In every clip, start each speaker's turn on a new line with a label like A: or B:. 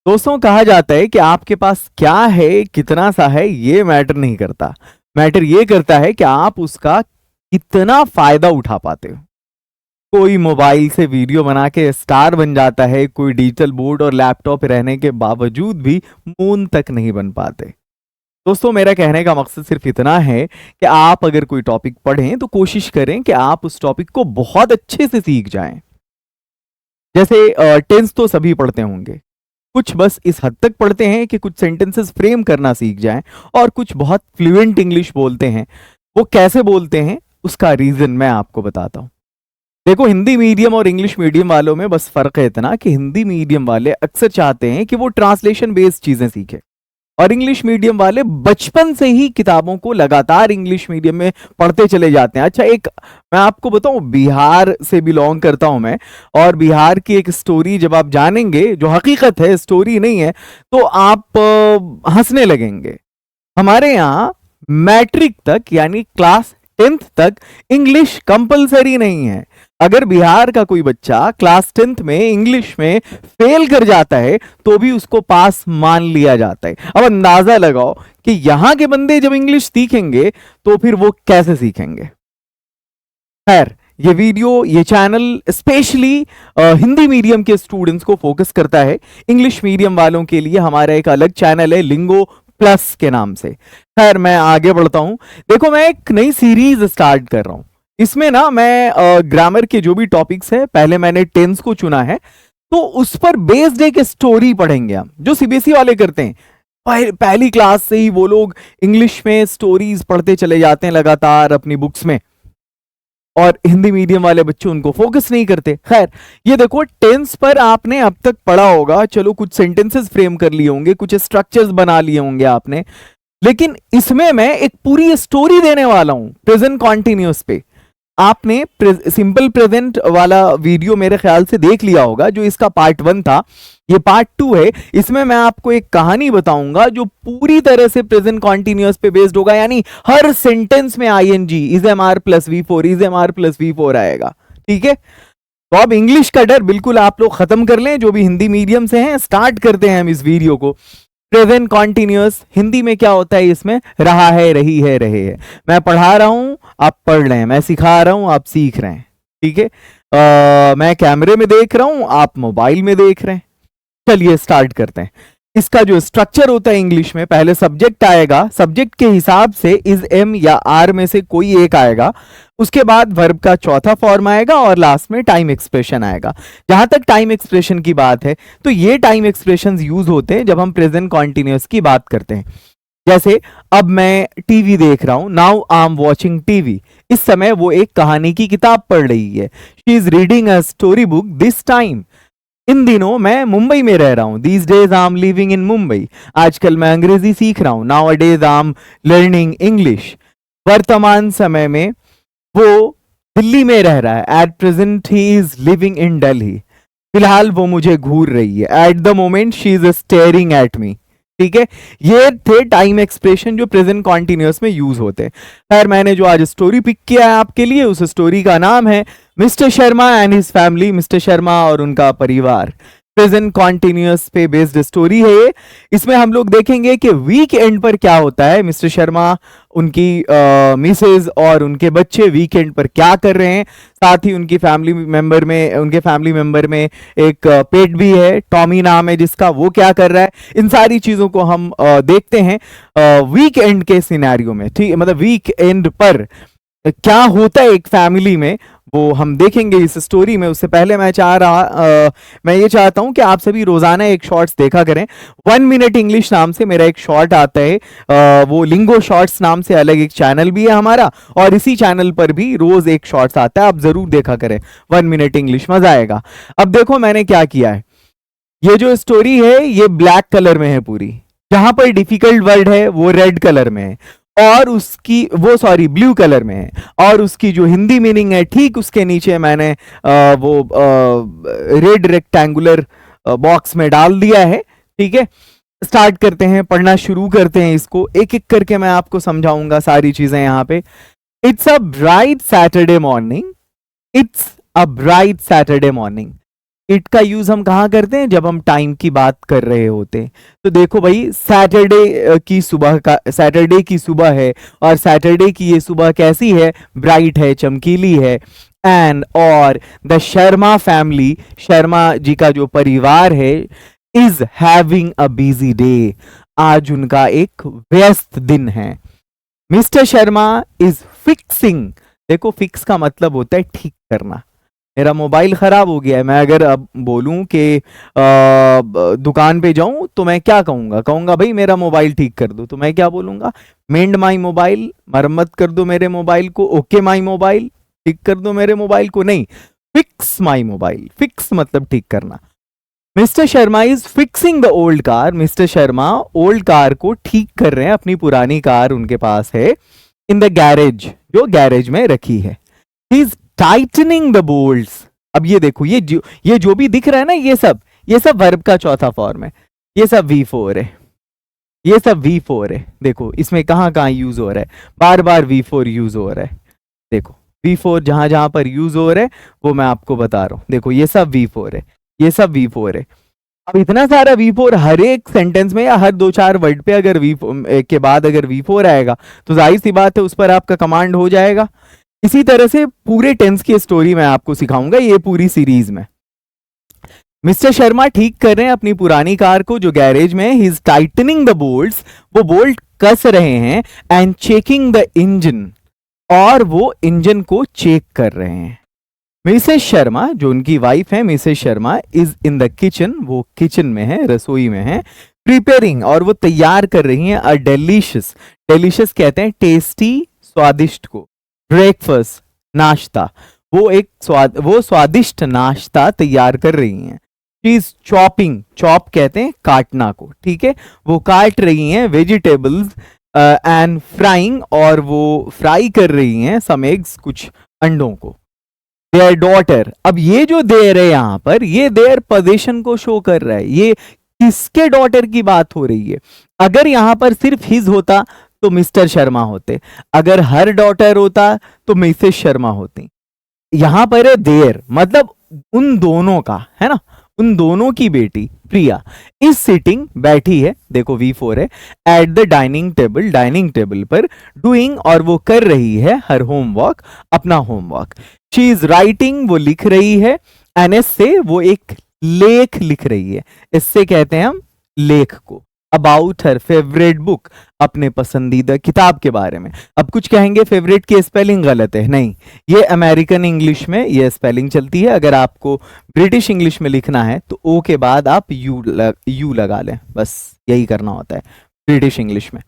A: दोस्तों, कहा जाता है कि आपके पास क्या है, कितना सा है, ये मैटर नहीं करता। मैटर ये करता है कि आप उसका कितना फायदा उठा पाते हो। कोई मोबाइल से वीडियो बना के स्टार बन जाता है, कोई डिजिटल बोर्ड और लैपटॉप रहने के बावजूद भी मून तक नहीं बन पाते। दोस्तों, मेरा कहने का मकसद सिर्फ इतना है कि आप अगर कोई टॉपिक पढ़ें तो कोशिश करें कि आप उस टॉपिक को बहुत अच्छे से सीख जाएं। जैसे टेंस तो सभी पढ़ते होंगे, कुछ बस इस हद तक पढ़ते हैं कि कुछ सेंटेंसेस फ्रेम करना सीख जाएं, और कुछ बहुत फ्लुएंट इंग्लिश बोलते हैं। वो कैसे बोलते हैं उसका रीजन मैं आपको बताता हूं। देखो, हिंदी मीडियम और इंग्लिश मीडियम वालों में बस फर्क है इतना कि हिंदी मीडियम वाले अक्सर चाहते हैं कि वो ट्रांसलेशन बेस्ड चीजें सीखें, और इंग्लिश मीडियम वाले बचपन से ही किताबों को लगातार इंग्लिश मीडियम में पढ़ते चले जाते हैं। अच्छा, एक मैं आपको बताऊं, बिहार से बिलोंग करता हूं मैं, और बिहार की एक स्टोरी जब आप जानेंगे, जो हकीकत है, स्टोरी नहीं है, तो आप हंसने लगेंगे। हमारे यहाँ मैट्रिक तक यानी क्लास 10th तक इंग्लिश कंपलसरी नहीं है। अगर बिहार का कोई बच्चा क्लास 10th में इंग्लिश में फेल कर जाता है तो भी उसको पास मान लिया जाता है। अब अंदाजा लगाओ कि यहां के बंदे जब इंग्लिश सीखेंगे तो फिर वो कैसे सीखेंगे। खैर, ये वीडियो, ये चैनल स्पेशली हिंदी मीडियम के स्टूडेंट्स को फोकस करता है। इंग्लिश मीडियम वालों के लिए हमारा एक अलग चैनल है, लिंगो प्लस के नाम से। खैर, मैं आगे बढ़ता हूं। देखो, मैं एक नई सीरीज स्टार्ट कर रहा हूं। इसमें ना मैं ग्रामर के जो भी टॉपिक्स है, पहले मैंने टेंस को चुना है, तो उस पर बेस्ड एक स्टोरी पढ़ेंगे हम, जो सीबीएसई वाले करते हैं। पहली क्लास से ही वो लोग इंग्लिश में स्टोरीज पढ़ते चले जाते हैं लगातार अपनी बुक्स में, और हिंदी मीडियम वाले बच्चे उनको फोकस नहीं करते। खैर, ये देखो, टेंस पर आपने अब तक पढ़ा होगा, चलो कुछ सेंटेंसेस फ्रेम कर लिए होंगे, कुछ स्ट्रक्चर्स बना लिए होंगे आपने, लेकिन इसमें मैं एक पूरी स्टोरी देने वाला हूं प्रेजेंट कॉन्टिन्यूअस पे। आपने सिंपल प्रेजेंट वाला वीडियो मेरे ख्याल से देख लिया होगा, जो इसका पार्ट 1 था। ये पार्ट 2 है। इसमें मैं आपको एक कहानी बताऊंगा जो पूरी तरह से प्रेजेंट कॉन्टिन्यूअस पे बेस्ड होगा, यानी हर सेंटेंस में ING, is am are plus V4, is am are plus V4 आएगा। ठीक है, तो अब इंग्लिश का डर बिल्कुल आप लोग खत्म कर लें, जो भी हिंदी मीडियम से हैं। स्टार्ट करते हैं हम इस वीडियो को। प्रेजेंट कॉन्टिन्यूअस हिंदी में क्या होता है, इसमें रहा है, रही है, रहे है। मैं पढ़ा रहा हूं, आप पढ़ रहे हैं, मैं सिखा रहा हूं, आप सीख रहे हैं। ठीक है, मैं कैमरे में देख रहा हूं, आप मोबाइल में देख रहे हैं। चलिए स्टार्ट करते हैं। इसका जो स्ट्रक्चर होता है इंग्लिश में, पहले सब्जेक्ट आएगा, सब्जेक्ट के हिसाब से इज, एम या आर में से कोई एक आएगा। उसके बाद वर्ब का चौथा फॉर्म आएगा, और लास्ट में टाइम एक्सप्रेशन आएगा। जहां तक टाइम एक्सप्रेशन की बात है, तो ये टाइम एक्सप्रेशंस यूज होते हैं जब हम प्रेजेंट कॉन्टिन्यूअस की बात करते हैं। जैसे, अब मैं टीवी देख रहा हूं, now I am watching TV. इस समय वो एक कहानी की किताब पढ़ रही है। She is reading a story book this time. इन दिनों मैं मुंबई में रह रहा हूं। These days I am living in Mumbai. आजकल मैं अंग्रेजी सीख रहा हूं। Now a days I am learning English. वर्तमान समय में वो दिल्ली में रह रहा है। At present he is living in Delhi. फिलहाल वो मुझे घूर रही है। At the moment she is staring at मी। ठीक है, ये थे टाइम एक्सप्रेशन जो प्रेजेंट कॉन्टिन्यूअस में यूज होते हैं। खैर, मैंने जो आज स्टोरी पिक किया है आपके लिए, उस स्टोरी का नाम है mister Sharma and his family. Mister Sharma और उनका परिवार। प्रेजेंट कॉन्टिन्यूअस पे बेस्ड स्टोरी है ये। इसमें हम लोग देखेंगे कि वीक एंड पर क्या होता है। मिस्टर शर्मा, उनकी मिसेज और उनके बच्चे वीक एंड पर क्या कर रहे हैं। साथ ही उनके फैमिली मेंबर में एक पेट भी है, टॉमी नाम है जिसका, वो क्या कर रहा है। इन सारी चीजों को हम देखते हैं वीक एंड के सिनेरियो में। ठीक, मतलब वीक एंड पर क्या होता है एक फैमिली में, वो हम देखेंगे इस स्टोरी में। उससे पहले मैं ये चाहता हूं कि आप सभी रोजाना एक शॉर्ट्स देखा करें। 1 मिनट इंग्लिश नाम से मेरा एक शॉर्ट आता है, वो लिंगो शॉर्ट्स नाम से अलग एक चैनल भी है हमारा, और इसी चैनल पर भी रोज एक शॉर्ट्स आता है, आप जरूर देखा करें। 1 मिनट इंग्लिश, मजा आएगा। अब देखो मैंने क्या किया है। ये जो स्टोरी है ये ब्लैक कलर में है पूरी, जहां पर डिफिकल्ट वर्ड है वो रेड कलर में है, और उसकी ब्लू कलर में है, और उसकी जो हिंदी मीनिंग है ठीक उसके नीचे मैंने वो रेड रेक्टेंगुलर बॉक्स में डाल दिया है। ठीक है, स्टार्ट करते हैं, पढ़ना शुरू करते हैं। इसको एक एक करके मैं आपको समझाऊंगा सारी चीजें यहाँ पे। It's a bright Saturday morning. It's a bright Saturday morning. It का यूज हम कहाँ करते हैं, जब हम टाइम की बात कर रहे होते हैं। तो देखो भाई, सैटरडे की सुबह है, और सैटरडे की ये सुबह कैसी है, ब्राइट है, चमकीली है। एंड और द शर्मा फैमिली, शर्मा जी का जो परिवार है, is having a busy day, आज उनका एक व्यस्त दिन है। मिस्टर शर्मा इज फिक्सिंग, देखो फिक्स का मतलब होता है ठीक करना। मेरा मोबाइल खराब हो गया है, मैं अगर अब बोलूं कि दुकान पे जाऊं तो मैं क्या कहूंगा भाई मेरा मोबाइल ठीक कर दो, तो मैं क्या बोलूंगा, मेंड माई मोबाइल, मरम्मत कर दो मेरे मोबाइल को, ओके माई मोबाइल, ठीक कर दो मेरे मोबाइल को, नहीं, फिक्स माई मोबाइल, फिक्स मतलब ठीक करना। Mister Sharma is fixing the old car, mister Sharma old car को ठीक कर रहे हैं, अपनी पुरानी कार उनके पास है, इन द गैरेज, जो गैरेज में रखी है। He is tightening the bolts, अब ये देखो, ये जो भी दिख रहा है ना, ये सब वर्ब का चौथा फॉर्म है, ये सब V4 है, ये सब V4 है। देखो इसमें कहाँ यूज हो रहा है, बार बार V4 यूज हो रहा है। देखो V4 जहां जहां पर यूज हो रहा है वो मैं आपको बता रहा हूं। देखो ये सब V4 है, ये सब V4 है। अब इतना सारा V4 हर एक सेंटेंस में या हर 2-4 वर्ड पे अगर V4 के बाद अगर V4 आएगा तो जाहिर सी बात है उस पर आपका कमांड हो जाएगा। इसी तरह से पूरे टेंस की स्टोरी मैं आपको सिखाऊंगा ये पूरी सीरीज में। मिस्टर शर्मा ठीक कर रहे हैं अपनी पुरानी कार को जो गैरेज में, he is tightening the bolts, वो बोल्ट कस रहे हैं, एंड चेकिंग द इंजन, और वो इंजन को चेक कर रहे हैं। मिसेस शर्मा जो उनकी वाइफ है, Mrs Sharma is in the kitchen, वो किचन में है, रसोई में है, प्रिपेयरिंग, और वो तैयार कर रही हैं अ डिलीशियस, डिलीशियस कहते हैं टेस्टी, स्वादिष्ट को, ब्रेकफास्ट, नाश्ता, वो स्वादिष्ट नाश्ता तैयार कर रही हैं। शी इज चॉपिंग, चॉप कहते हैं काटना को, ठीक है, वो काट रही हैं वेजिटेबल्स एंड फ्राइंग, और वो फ्राई कर रही हैं सम एग्स, कुछ अंडों को। देयर डॉटर, अब ये जो देयर है यहां पर, ये देयर पोजीशन को शो कर रहा है, ये किसके डॉटर की बात हो रही है। अगर यहां पर सिर्फ हिज होता तो मिस्टर शर्मा होते, अगर हर डॉटर होता तो मिसेस शर्मा होती। यहां पर है देयर, मतलब उन दोनों का, है ना, उन दोनों की बेटी प्रिया इस सिटिंग, बैठी है, देखो V4 है, at the dining table, dining table पर, डूइंग, और वो कर रही है हर होमवर्क, अपना होमवर्क। शी इज राइटिंग, वो लिख रही है, एन एस से, वो एक लेख लिख रही है, इससे कहते हैं हम लेख को, अबाउट हर फेवरेट बुक, अपने पसंदीदा किताब के बारे में। अब कुछ कहेंगे फेवरेट की स्पेलिंग गलत है, नहीं, ये अमेरिकन इंग्लिश में ये स्पेलिंग चलती है। अगर आपको ब्रिटिश इंग्लिश में लिखना है तो ओ के बाद आप यू लगा लें, बस यही करना होता है ब्रिटिश इंग्लिश में।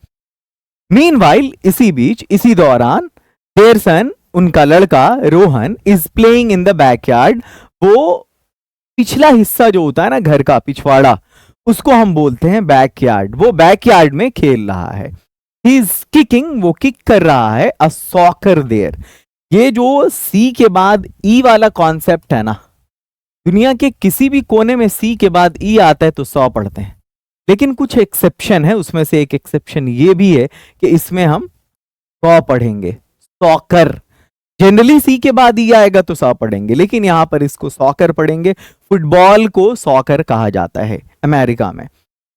A: मीनवाइल, इसी बीच, इसी दौरान, देयर सन, उनका लड़का Rohan, is playing in the backyard, वो पिछला हिस्सा जो होता है ना घर का, पिछवाड़ा, उसको हम बोलते हैं बैकयार्ड, वो बैकयार्ड में खेल रहा है। ही इज किकिंग, वो किक कर रहा है, अ सॉकर देयर। ये जो सी के बाद ई वाला कॉन्सेप्ट है ना, दुनिया के किसी भी कोने में सी के बाद ई आता है तो 100 पढ़ते हैं, लेकिन कुछ एक्सेप्शन है, उसमें से एक एक्सेप्शन ये भी है कि इसमें हम 100 पढ़ेंगे, सॉकर। जनरली सी के बाद ई आएगा तो 100 पढ़ेंगे, लेकिन यहां पर इसको सॉकर पढ़ेंगे। फुटबॉल को सॉकर कहा जाता है अमेरिका में।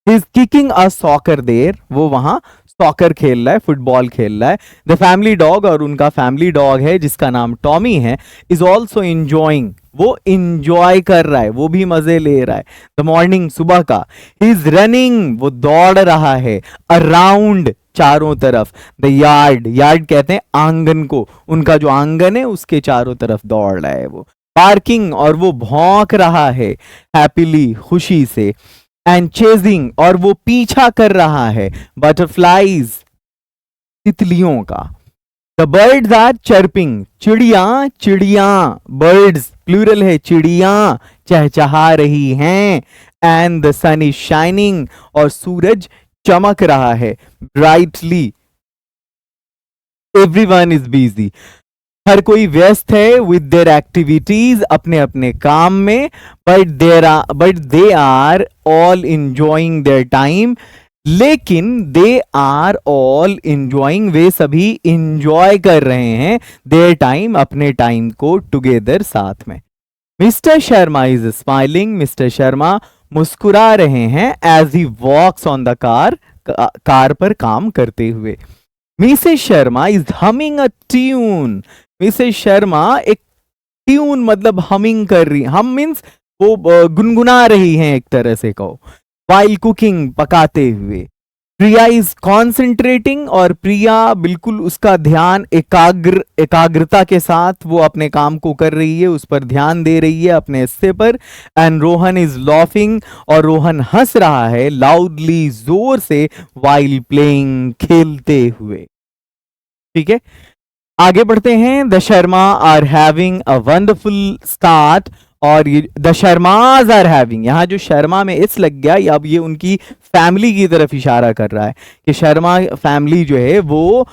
A: Is kicking a soccer there, वो वहां सॉकर खेल रहा है, फुटबॉल खेल रहा है। द फैमिली डॉग, और उनका फैमिली डॉग है जिसका नाम टॉमी है, इज ऑल्सो इंजॉइंग, वो इंजॉय कर रहा है, वो भी मजे ले रहा है। द मॉर्निंग, सुबह का। इज रनिंग, वो दौड़ रहा है, अराउंड, चारों तरफ। द यार्ड, यार्ड कहते हैं आंगन को, उनका जो आंगन है उसके चारों तरफ दौड़ रहा है वो। पार्किंग, और वो भौंक रहा है, हैप्पीली, खुशी से। एंड चेजिंग, और वो पीछा कर रहा है, बटरफ्लाइज, तितलियों का। द बर्ड्स आर चर्पिंग, चिड़िया, चिड़िया, बर्ड्स प्लूरल है, चिड़िया चहचहा रही हैं। And the sun is shining, और सूरज चमक रहा है, ब्राइटली। एवरीवन इज बिजी, हर कोई व्यस्त है, विद देयर एक्टिविटीज, अपने अपने काम में। But they are all enjoying their time, लेकिन दे आर ऑल इंजॉइंग, वे सभी इंजॉय कर रहे हैं देयर टाइम, अपने टाइम को, टुगेदर, साथ में। Mr Sharma is smiling, Mr Sharma मुस्कुरा रहे हैं as he walks on the car पर काम करते हुए। Mrs Sharma is humming a tune, Mrs Sharma एक ट्यून मतलब हमिंग कर रही, हम मीन्स वो गुनगुना रही हैं एक तरह से कहो, वाइल कुकिंग पकाते हुए। प्रिया इज कॉन्सेंट्रेटिंग, और प्रिया बिल्कुल उसका ध्यान एकाग्रता के साथ वो अपने काम को कर रही है, उस पर ध्यान दे रही है अपने हिस्से पर। एंड रोहन इज लॉफिंग, और रोहन हंस रहा है लाउडली जोर से, वाइल प्लेइंग खेलते हुए। ठीक है, आगे बढ़ते हैं। The Sharma are having a wonderful start, और ये द शर्माज आर हैविंग, यहां जो शर्मा में इस लग गया, अब ये उनकी फैमिली की तरफ इशारा कर रहा है कि शर्मा फैमिली जो है वो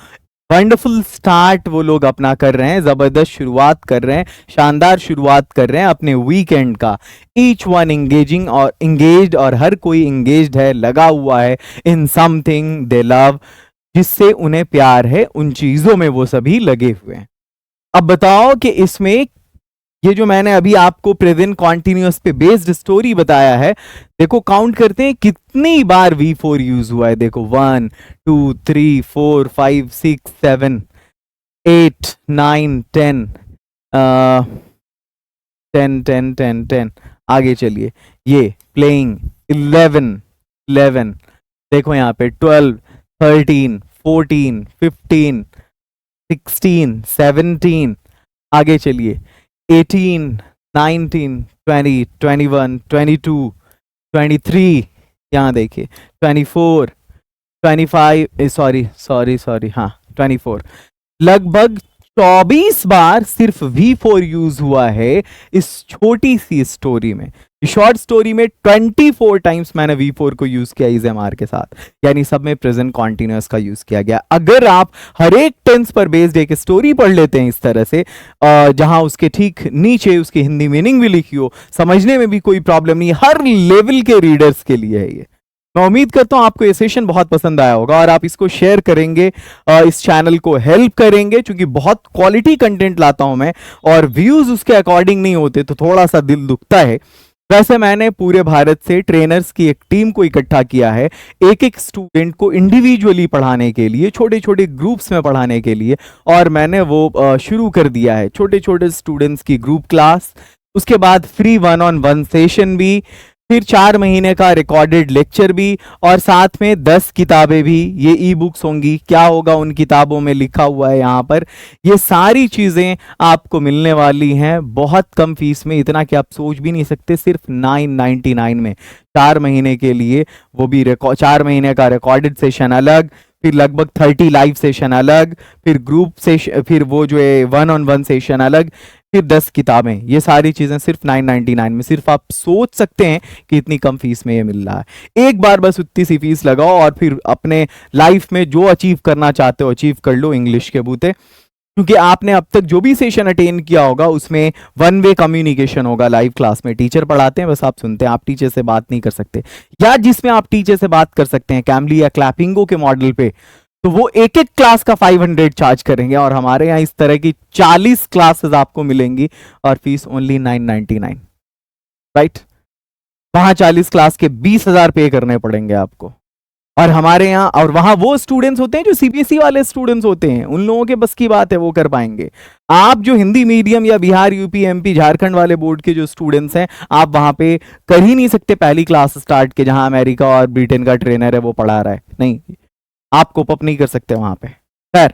A: वंडरफुल स्टार्ट वो लोग अपना कर रहे हैं, जबरदस्त शुरुआत कर रहे हैं, शानदार शुरुआत कर रहे हैं अपने वीकेंड का। ईच वन इंगेजिंग और इंगेज्ड, और हर कोई इंगेज्ड है, लगा हुआ है इन समथिंग दे लव, जिससे उन्हें प्यार है, उन चीजों में वो सभी लगे हुए हैं। अब बताओ कि इसमें ये जो मैंने अभी आपको प्रेजेंट कॉन्टिन्यूअस पे बेस्ड स्टोरी बताया है, देखो काउंट करते हैं कितनी बार V4 यूज हुआ है। देखो 1 2 3 4 5 6 7 8 9 10 10 10 10 10, आगे चलिए, ये प्लेइंग 11, देखो यहाँ पे 12 13 14 15 16 17, आगे चलिए 18 19 20 21 22 23, यहाँ देखिए 24 25, सॉरी हाँ 24, लगभग 24 बार सिर्फ V4 यूज हुआ है इस छोटी सी स्टोरी में। शॉर्ट स्टोरी में 24 टाइम्स मैंने V4 को यूज किया इज एम आर के साथ, यानी सब में प्रेजेंट कॉन्टिन्यूअस का यूज किया गया। अगर आप हर एक टेंस पर बेस्ड एक स्टोरी पढ़ लेते हैं इस तरह से, जहां उसके ठीक नीचे उसकी हिंदी मीनिंग भी लिखी हो, समझने में भी कोई प्रॉब्लम नहीं, हर लेवल के रीडर्स के लिए है ये। मैं उम्मीद करता हूं आपको ये सेशन बहुत पसंद आया होगा, और आप इसको शेयर करेंगे, इस चैनल को हेल्प करेंगे, क्योंकि बहुत क्वालिटी कंटेंट लाता हूं मैं, और व्यूज उसके अकॉर्डिंग नहीं होते तो थोड़ा सा दिल दुखता है। वैसे मैंने पूरे भारत से ट्रेनर्स की एक टीम को इकट्ठा किया है, एक एक स्टूडेंट को इंडिविजुअली पढ़ाने के लिए, छोटे छोटे ग्रुप्स में पढ़ाने के लिए, और मैंने वो शुरू कर दिया है, छोटे छोटे स्टूडेंट्स की ग्रुप क्लास, उसके बाद फ्री 1-on-1 सेशन भी, फिर 4 महीने का रिकॉर्डेड लेक्चर भी, और साथ में 10 किताबें भी, ये ई बुक्स होंगी, क्या होगा उन किताबों में लिखा हुआ है यहाँ पर, ये सारी चीज़ें आपको मिलने वाली हैं बहुत कम फीस में, इतना कि आप सोच भी नहीं सकते, सिर्फ 999 में 4 महीने के लिए, वो भी 4 महीने का रिकॉर्डेड सेशन अलग, फिर लगभग 30 लाइव सेशन अलग, फिर ग्रुप सेशन, फिर वो जो है 1-on-1 सेशन अलग, फिर 10 किताबें, ये सारी चीजें सिर्फ 999 में। सिर्फ आप सोच सकते हैं कि इतनी कम फीस में ये मिल रहा है। एक बार बस उतनी सी फीस लगाओ और फिर अपने लाइफ में जो अचीव करना चाहते हो अचीव कर लो इंग्लिश के बूते, क्योंकि आपने अब तक जो भी सेशन अटेंड किया होगा उसमें 1 वे कम्युनिकेशन होगा। लाइव क्लास में टीचर पढ़ाते हैं, बस आप सुनते हैं, आप टीचर से बात नहीं कर सकते, या जिसमें आप टीचर से बात कर सकते हैं कैमली या क्लैपिंगो के मॉडल पे, तो वो एक एक क्लास का 500 चार्ज करेंगे, और हमारे यहाँ इस तरह की 40 क्लासेस आपको मिलेंगी और फीस ओनली 999, राइट। वहां 40 क्लास के 20,000 पे करने पड़ेंगे आपको, और हमारे यहाँ, और वहां वो स्टूडेंट्स होते हैं जो सीबीएसई वाले स्टूडेंट्स होते हैं, उन लोगों के बस की बात है, वो कर पाएंगे। आप जो हिंदी मीडियम या बिहार, यूपी, एमपी, झारखंड वाले बोर्ड के जो स्टूडेंट्स हैं, आप वहां पे कर ही नहीं सकते पहली क्लास स्टार्ट के, जहां अमेरिका और ब्रिटेन का ट्रेनर है वो पढ़ा रहा है, नहीं, आप कोप अप नहीं कर सकते वहां पे। खैर,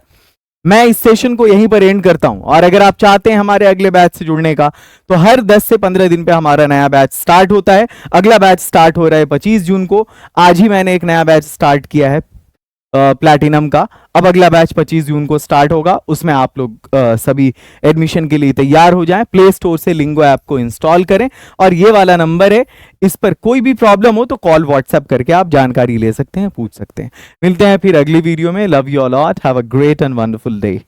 A: मैं इस सेशन को यहीं पर एंड करता हूं, और अगर आप चाहते हैं हमारे अगले बैच से जुड़ने का, तो हर 10 से 15 दिन पे हमारा नया बैच स्टार्ट होता है। अगला बैच स्टार्ट हो रहा है 25 जून को। आज ही मैंने एक नया बैच स्टार्ट किया है प्लैटिनम का, अब अगला बैच 25 जून को स्टार्ट होगा, उसमें आप लोग सभी एडमिशन के लिए तैयार हो जाएं। प्ले स्टोर से लिंगो ऐप को इंस्टॉल करें, और ये वाला नंबर है, इस पर कोई भी प्रॉब्लम हो तो कॉल व्हाट्सएप करके आप जानकारी ले सकते हैं, पूछ सकते हैं। मिलते हैं फिर अगली वीडियो में। Love you all, have a great and wonderful day.